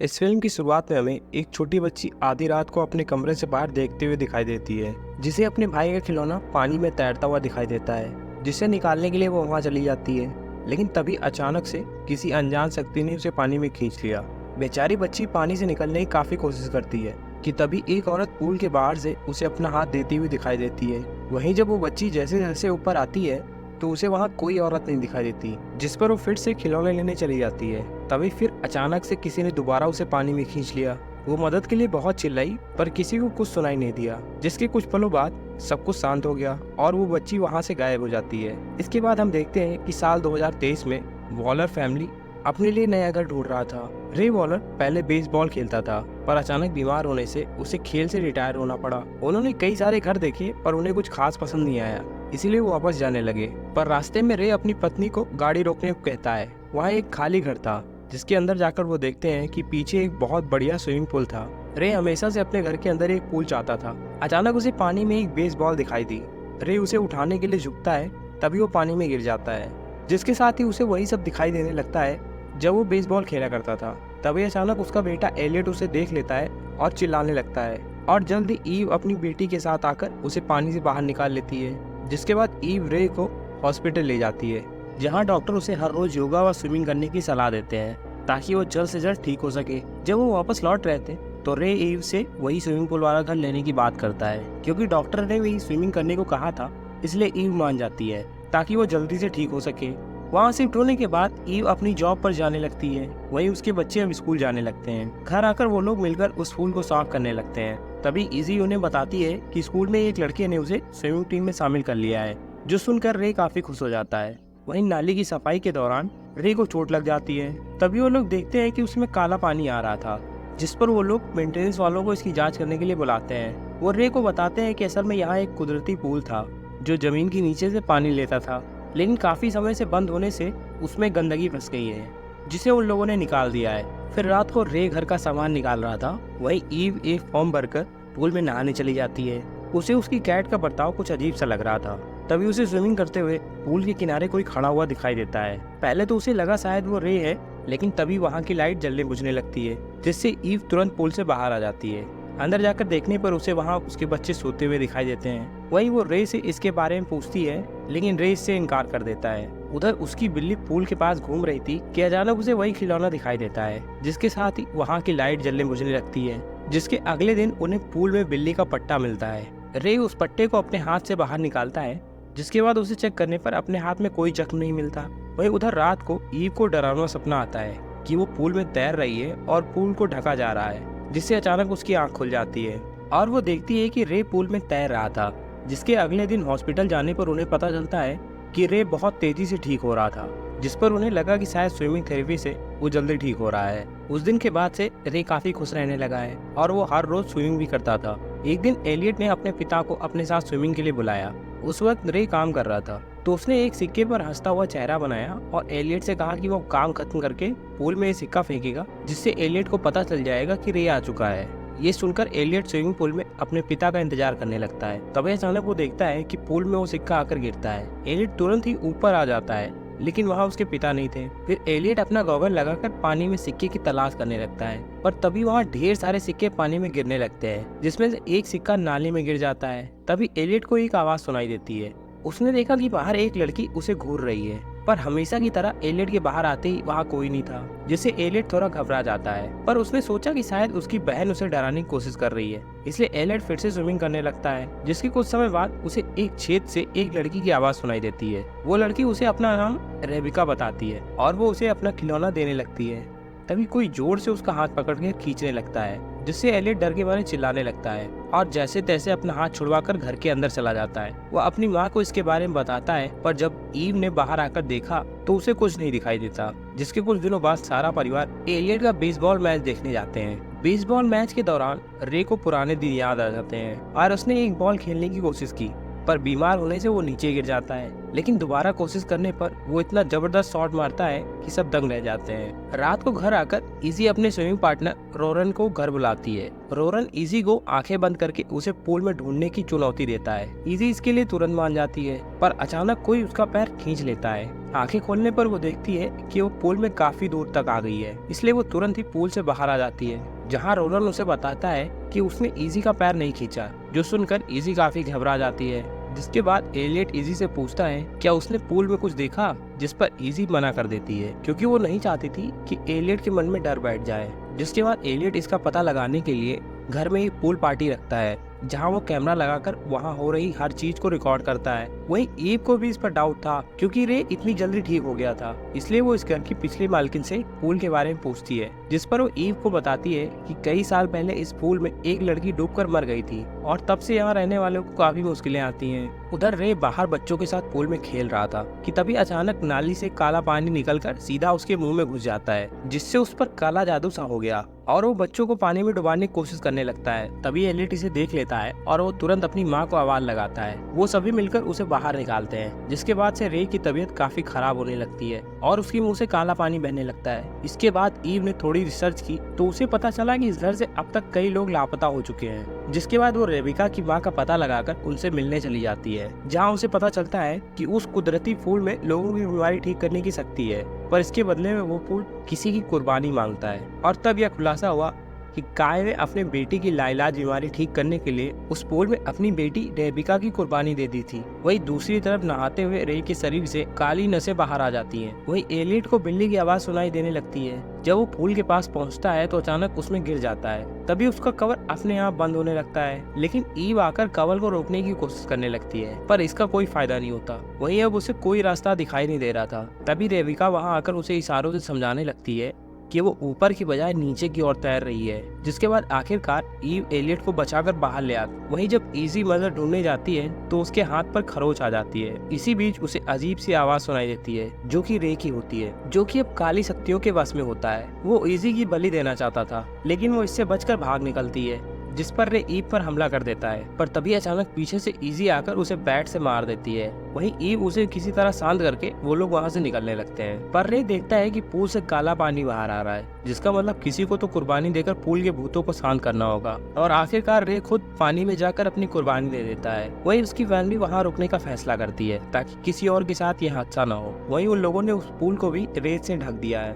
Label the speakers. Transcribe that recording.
Speaker 1: इस फिल्म की शुरुआत में हमें एक छोटी बच्ची आधी रात को अपने कमरे से बाहर देखते हुए दिखाई देती है, जिसे अपने भाई का खिलौना पानी में तैरता हुआ दिखाई देता है, जिसे निकालने के लिए वो वहां चली जाती है। लेकिन तभी अचानक से किसी अनजान शक्ति ने उसे पानी में खींच लिया। बेचारी बच्ची पानी से निकलने की काफी कोशिश करती है कि तभी एक औरत पूल के बाहर से उसे अपना हाथ देती हुई दिखाई देती है। वहीं जब वो बच्ची जैसे जैसे ऊपर आती है तो उसे वहाँ कोई औरत नहीं दिखाई देती, जिस पर वो फिर से खिलौने लेने चली जाती है। तभी फिर अचानक से किसी ने दोबारा उसे पानी में खींच लिया। वो मदद के लिए बहुत चिल्लाई पर किसी को कुछ सुनाई नहीं दिया, जिसके कुछ पलों बाद सब कुछ शांत हो गया और वो बच्ची वहाँ से गायब हो जाती है। इसके बाद हम देखते हैं कि साल 2023 में वॉलर फैमिली अपने लिए नया घर ढूंढ रहा था। रे वॉलर पहले बेसबॉल खेलता था, पर अचानक बीमार होने से उसे खेल से रिटायर होना पड़ा। उन्होंने कई सारे घर देखे पर उन्हें कुछ खास पसंद नहीं आया, इसीलिए वो वापस जाने लगे। पर रास्ते में रे अपनी पत्नी को गाड़ी रोकने को कहता है। वहाँ एक खाली घर था, जिसके अंदर जाकर वो देखते हैं कि पीछे एक बहुत बढ़िया स्विमिंग पूल था। रे हमेशा से अपने घर के अंदर एक पूल चाहता था। अचानक उसे पानी में एक बेसबॉल दिखाई दी। रे उसे उठाने के लिए झुकता है, तभी वो पानी में गिर जाता है, जिसके साथ ही उसे वही सब दिखाई देने लगता है जब वो बेसबॉल खेला करता था। तभी अचानक उसका बेटा एलियट उसे देख लेता है और चिल्लाने लगता है, और जल्द ही ईव अपनी बेटी के साथ आकर उसे पानी से बाहर निकाल लेती है। जिसके बाद ईव रे को हॉस्पिटल ले जाती है, जहां डॉक्टर उसे हर रोज योगा व स्विमिंग करने की सलाह देते हैं ताकि वो जल्द से जल्द ठीक हो सके। जब वो वापस लौट रहे थे तो रे ईव से वही स्विमिंग पूल वाला घर लेने की बात करता है, क्योंकि डॉक्टर ने भी स्विमिंग करने को कहा था, इसलिए ईव मान जाती है ताकि वो जल्दी से ठीक हो सके। वहाँ शिफ्ट होने के बाद ईव अपनी जॉब पर जाने लगती है। वहीं उसके बच्चे अब स्कूल जाने लगते हैं। घर आकर वो लोग मिलकर उस पूल को साफ करने लगते हैं। तभी इजी उन्हें बताती है कि स्कूल में एक लड़के ने उसे स्विमिंग टीम में शामिल कर लिया है, जो सुनकर रे काफी खुश हो जाता है। वहीं नाली की सफाई के दौरान रे को चोट लग जाती है। तभी वो लोग देखते हैं कि उसमें काला पानी आ रहा था, जिस पर वो लोग मेंटेनेंस वालों को इसकी जाँच करने के लिए बुलाते हैं। वो रे को बताते हैं कि असल में यहाँ एक कुदरती पूल था जो जमीन के नीचे से पानी लेता था, लेकिन काफी समय से बंद होने से उसमें गंदगी फंस गई है, जिसे उन लोगों ने निकाल दिया है। फिर रात को रे घर का सामान निकाल रहा था। वहीं ईव एक फॉर्म भरकर पूल में नहाने चली जाती है। उसे उसकी कैट का बर्ताव कुछ अजीब सा लग रहा था। तभी उसे स्विमिंग करते हुए पूल के किनारे कोई खड़ा हुआ दिखाई देता है। पहले तो उसे लगा शायद वो रे है, लेकिन तभी वहाँ की लाइट जलने बुझने लगती है, जिससे ईव तुरंत पूल से बाहर आ जाती है। अंदर जाकर देखने पर उसे वहाँ उसके बच्चे सोते हुए दिखाई देते हैं। वहीं वो रे से इसके बारे में पूछती है, लेकिन रे इससे इनकार कर देता है। उधर उसकी बिल्ली पूल के पास घूम रही थी कि अचानक उसे वही खिलौना दिखाई देता है, जिसके साथ ही वहाँ की लाइट जलने बुझने लगती है। जिसके अगले दिन उन्हें पूल में बिल्ली का पट्टा मिलता है। रे उस पट्टे को अपने हाथ से बाहर निकालता है, जिसके बाद उसे चेक करने पर अपने हाथ में कोई जख्म नहीं मिलता। वहीं उधर रात को ईव को डरावना सपना आता है कि वो पूल में तैर रही है और पूल को ढका जा रहा है, जिससे अचानक उसकी आंख खुल जाती है और वो देखती है कि रे पूल में तैर रहा था। जिसके अगले दिन हॉस्पिटल जाने पर उन्हें पता चलता है कि रे बहुत तेजी से ठीक हो रहा था, जिस पर उन्हें लगा कि शायद स्विमिंग थेरेपी से वो जल्दी ठीक हो रहा है। उस दिन के बाद से रे काफी खुश रहने लगा है और वो हर रोज स्विमिंग भी करता था। एक दिन एलियट ने अपने पिता को अपने साथ स्विमिंग के लिए बुलाया। उस वक्त रे काम कर रहा था, तो उसने एक सिक्के पर हंसता हुआ चेहरा बनाया और एलियट से कहा कि वो काम खत्म करके पूल में ये सिक्का फेंकेगा, जिससे एलियट को पता चल जाएगा कि रे आ चुका है। ये सुनकर एलियट स्विमिंग पूल में अपने पिता का इंतजार करने लगता है। तभी अचानक वो देखता है कि पूल में वो सिक्का आकर गिरता है। एलियट तुरंत ही ऊपर आ जाता है, लेकिन वहाँ उसके पिता नहीं थे। फिर एलियट अपना गॉगल लगाकर पानी में सिक्के की तलाश करने लगता है, पर तभी वहाँ ढेर सारे सिक्के पानी में गिरने लगते हैं, जिसमें से एक सिक्का नाली में गिर जाता है। तभी एलियट को एक आवाज सुनाई देती है। उसने देखा कि बाहर एक लड़की उसे घूर रही है, पर हमेशा की तरह एलियट के बाहर आते ही वहाँ कोई नहीं था, जिससे एलियट थोड़ा घबरा जाता है। पर उसने सोचा कि शायद उसकी बहन उसे डराने की कोशिश कर रही है, इसलिए एलियट फिर से स्विमिंग करने लगता है। जिसके कुछ समय बाद उसे एक छेद से एक लड़की की आवाज सुनाई देती है। वो लड़की उसे अपना नाम रेबिका बताती है और वो उसे अपना खिलौना देने लगती है। तभी कोई जोर से उसका हाथ पकड़ के खींचने लगता है, जिससे एलियट डर के मारे चिल्लाने लगता है और जैसे तैसे अपना हाथ छुड़वाकर घर के अंदर चला जाता है। वो अपनी माँ को इसके बारे में बताता है, पर जब ईव ने बाहर आकर देखा तो उसे कुछ नहीं दिखाई देता। जिसके कुछ दिनों बाद सारा परिवार एलियट का बेसबॉल मैच देखने जाते हैं। बेसबॉल मैच के दौरान रे को पुराने दिन याद आ जाते हैं और उसने एक बॉल खेलने की कोशिश की, पर बीमार होने से वो नीचे गिर जाता है। लेकिन दोबारा कोशिश करने पर वो इतना जबरदस्त शॉट मारता है कि सब दंग रह जाते हैं। रात को घर आकर इजी अपने स्विमिंग पार्टनर रोरन को घर बुलाती है। रोरन इजी को आंखें बंद करके उसे पूल में ढूंढने की चुनौती देता है। इजी इसके लिए तुरंत मान जाती है, पर अचानक कोई उसका पैर खींच लेता है। आंखें खोलने पर वो देखती है कि वो पूल में काफी दूर तक आ गई है, इसलिए वो तुरंत ही पूल से बाहर आ जाती है, जहाँ रोरन उसे बताता है कि उसने इजी का पैर नहीं खींचा, जो सुनकर इजी काफी घबरा जाती है। जिसके बाद एलियट इजी से पूछता है क्या उसने पूल में कुछ देखा, जिस पर इजी मना कर देती है क्योंकि वो नहीं चाहती थी कि एलियट के मन में डर बैठ जाए। जिसके बाद एलियट इसका पता लगाने के लिए घर में ही पूल पार्टी रखता है, जहां वो कैमरा लगाकर वहां हो रही हर चीज को रिकॉर्ड करता है। वहीं ईव को भी इस पर डाउट था क्योंकि रे इतनी जल्दी ठीक हो गया था, इसलिए वो इस घर की पिछली मालकिन से पूल के बारे में पूछती है, जिस पर वो ईव को बताती है कि कई साल पहले इस पूल में एक लड़की डूबकर मर गई थी और तब से यहाँ रहने वालों को काफी मुश्किलें आती हैं। उधर रे बाहर बच्चों के साथ पूल में खेल रहा था कि तभी अचानक नाली से काला पानी निकलकर सीधा उसके मुंह में घुस जाता है, जिससे उस पर काला जादू सा हो गया और वो बच्चों को पानी में डुबाने की कोशिश करने लगता है। तभी एलियट इसे देख लेता है और वो तुरंत अपनी माँ को आवाज लगाता है। वो सभी मिलकर उसे बाहर निकालते हैं, जिसके बाद से रे की तबीयत काफी खराब होने लगती है और उसके मुंह से काला पानी बहने लगता है। इसके बाद ईव ने थोड़ी रिसर्च की तो उसे पता चला कि इस घर से अब तक कई लोग लापता हो चुके हैं। जिसके बाद वो रेबिका की माँ का पता लगाकर उनसे मिलने चली जाती है, जहाँ उसे पता चलता है कि उस कुदरती फूल में लोगों की बीमारी ठीक करने की शक्ति है, पर इसके बदले में वो फूल किसी की कुर्बानी मांगता है। और तब यह खुलासा हुआ कि काय ने अपने बेटी की लाइलाज बीमारी ठीक करने के लिए उस पूल में अपनी बेटी रेबिका की कुर्बानी दे दी थी। वहीं दूसरी तरफ नहाते हुए रे के शरीर से काली नसें बाहर आ जाती हैं। वहीं एलियट को बिल्ली की आवाज सुनाई देने लगती है। जब वो पूल के पास पहुंचता है तो अचानक उसमें गिर जाता है। तभी उसका कवर अपने आप बंद होने लगता है, लेकिन ईव आकर कवर को रोकने की कोशिश करने लगती है, पर इसका कोई फायदा नहीं होता। वहीं अब उसे कोई रास्ता दिखाई नहीं दे रहा था। तभी रेबिका वहां आकर उसे इशारों से समझाने लगती है कि वो ऊपर की बजाय नीचे की ओर तैर रही है। जिसके बाद आखिरकार ईव एलियट को बचाकर बाहर ले आती। वहीं जब इजी मदद ढूंढने जाती है तो उसके हाथ पर खरोच आ जाती है। इसी बीच उसे अजीब सी आवाज सुनाई देती है, जो कि रे की होती है, जो कि अब काली शक्तियों के वश में होता है। वो इजी की बलि देना चाहता था, लेकिन वो इससे बचकर भाग निकलती है, जिस पर रे ईव पर हमला कर देता है। पर तभी अचानक पीछे से इजी आकर उसे बैट से मार देती है। वहीं ईव उसे किसी तरह शांत करके वो लोग वहां से निकलने लगते हैं। पर रे देखता है कि पूल से काला पानी बाहर आ रहा है, जिसका मतलब किसी को तो कुर्बानी देकर पूल के भूतों को शांत करना होगा। और आखिरकार रे खुद पानी में जाकर अपनी कुर्बानी दे देता है। वहीं उसकी फैमिली वहाँ रुकने का फैसला करती है ताकि किसी और के साथ ये हादसा न हो। वहीं उन लोगों ने उस पूल को भी रेत से ढक दिया है।